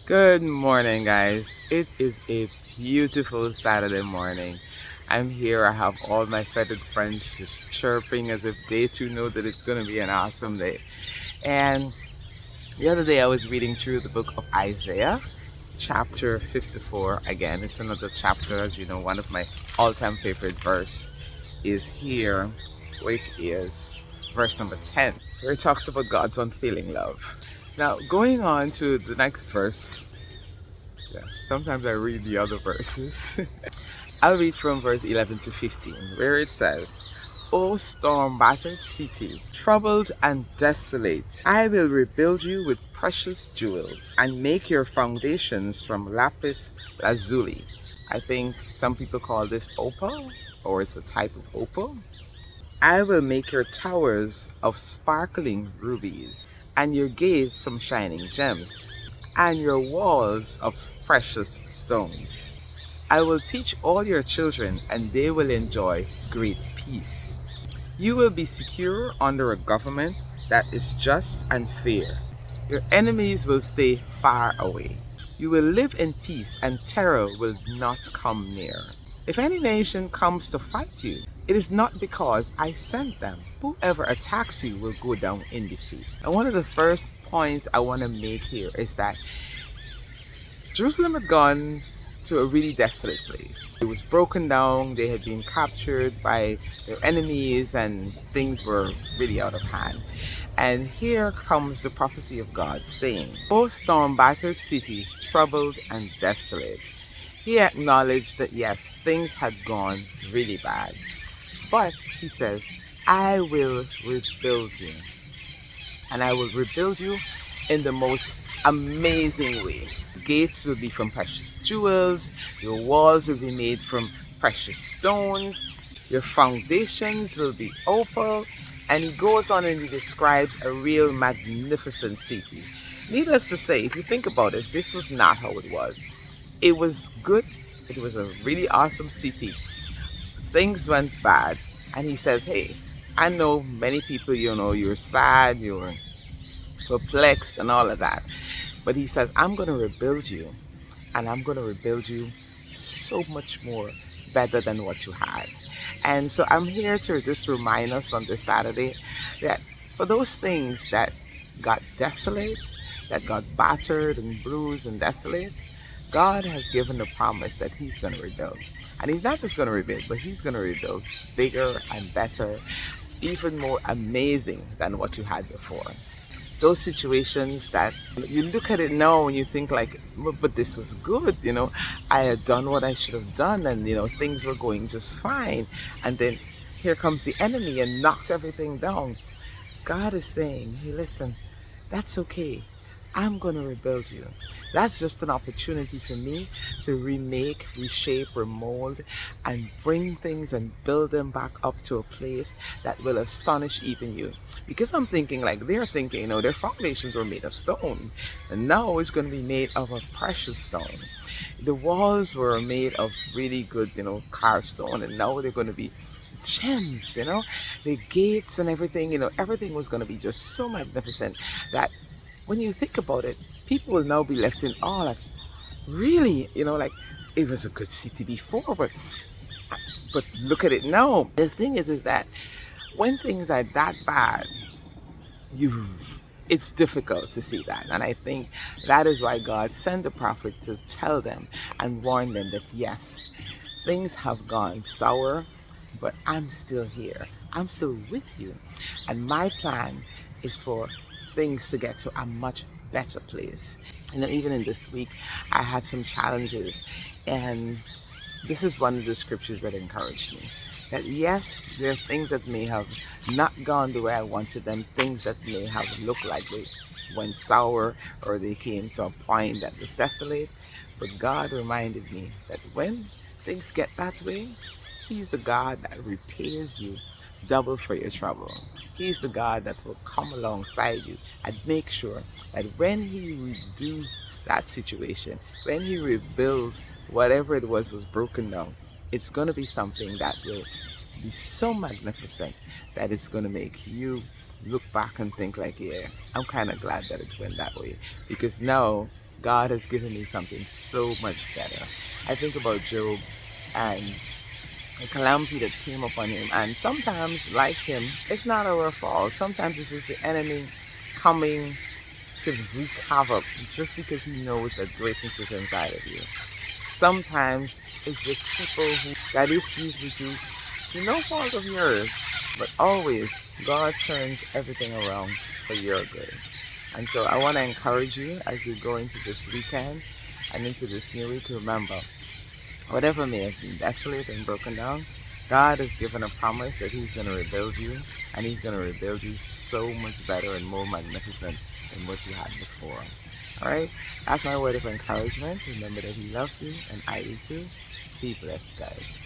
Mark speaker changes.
Speaker 1: Good morning, guys. It is a beautiful Saturday morning. I'm here. I have all my feathered friends just chirping as if they too know that it's going to be an awesome day. And the other day, I was reading through the book of Isaiah, chapter 54. Again, it's another chapter. As you know, one of my all-time favorite verse is here, which is verse number 10, where it talks about God's unfailing love. Now, going on to the next verse, yeah, sometimes I read the other verses. I'll read from verse 11 to 15, where it says, O storm battered city, troubled and desolate, I will rebuild you with precious jewels and make your foundations from lapis lazuli. I think some people call this opal, or it's a type of opal. I will make your towers of sparkling rubies, and your gates from shining gems, and your walls of precious stones. I will teach all your children, and they will enjoy great peace. You will be secure under a government that is just and fair. Your enemies will stay far away. You will live in peace, and terror will not come near. If any nation comes to fight you, it is not because I sent them. Whoever attacks you will go down in defeat. And one of the first points I want to make here is that Jerusalem had gone to a really desolate place. It was broken down, they had been captured by their enemies, and things were really out of hand. And here comes the prophecy of God saying, O storm battered city, troubled and desolate. He acknowledged that yes, things had gone really bad. But he says, I will rebuild you. And I will rebuild you in the most amazing way. Gates will be from precious jewels, your walls will be made from precious stones, your foundations will be opal, and he goes on and he describes a real magnificent city. Needless to say, if you think about it, this was not how it was. It was good, it was a really awesome city. Things went bad, and he says, hey, I know many people, you're sad, you're perplexed and all of that. But he says, I'm going to rebuild you, and I'm going to rebuild you so much more better than what you had. And so I'm here to just remind us on this Saturday that for those things that got desolate, that got battered and bruised and desolate, God has given the promise that he's going to rebuild. And he's not just going to rebuild, but he's going to rebuild bigger and better, even more amazing than what you had before. Those situations that you look at it now and you think like, but this was good, I had done what I should have done, and things were going just fine, and then here comes the enemy and knocked everything down. God is saying, hey, listen, that's okay. I'm going to rebuild you. That's just an opportunity for me to remake, reshape, remold, and bring things and build them back up to a place that will astonish even you. Because I'm thinking like they're thinking, their foundations were made of stone, and now it's going to be made of a precious stone. The walls were made of really good, carved stone, and now they're going to be gems, the gates and everything, everything was going to be just so magnificent that when you think about it, people will now be left in awe. Like, really, like it was a good city before, but look at it now. The thing is that when things are that bad, it's difficult to see that, and I think that is why God sent the prophet to tell them and warn them that yes, things have gone sour, but I'm still here. I'm still with you, and my plan is for things to get to a much better place. Even in this week, I had some challenges, and this is one of the scriptures that encouraged me. That yes, there are things that may have not gone the way I wanted them, things that may have looked like they went sour or they came to a point that was desolate. But God reminded me that when things get that way, he's the God that repays you double for your trouble. He's the God that will come alongside you and make sure that when he redo that situation, when he rebuilds whatever it was broken down, it's going to be something that will be so magnificent that it's going to make you look back and think like, yeah, I'm kind of glad that it went that way, because now God has given me something so much better. I think about Job and a calamity that came upon him. And sometimes, like him, it's not our fault. Sometimes it's just the enemy coming to wreak havoc just because he knows that greatness is inside of you. Sometimes it's just people who got issues with you through no fault of yours. But always, God turns everything around for your good. And so I want to encourage you as you go into this weekend and into this new week, remember, whatever may have been desolate and broken down, God has given a promise that He's going to rebuild you, and He's going to rebuild you so much better and more magnificent than what you had before. All right? That's my word of encouragement. Remember that He loves you, and I do too. Be blessed, guys.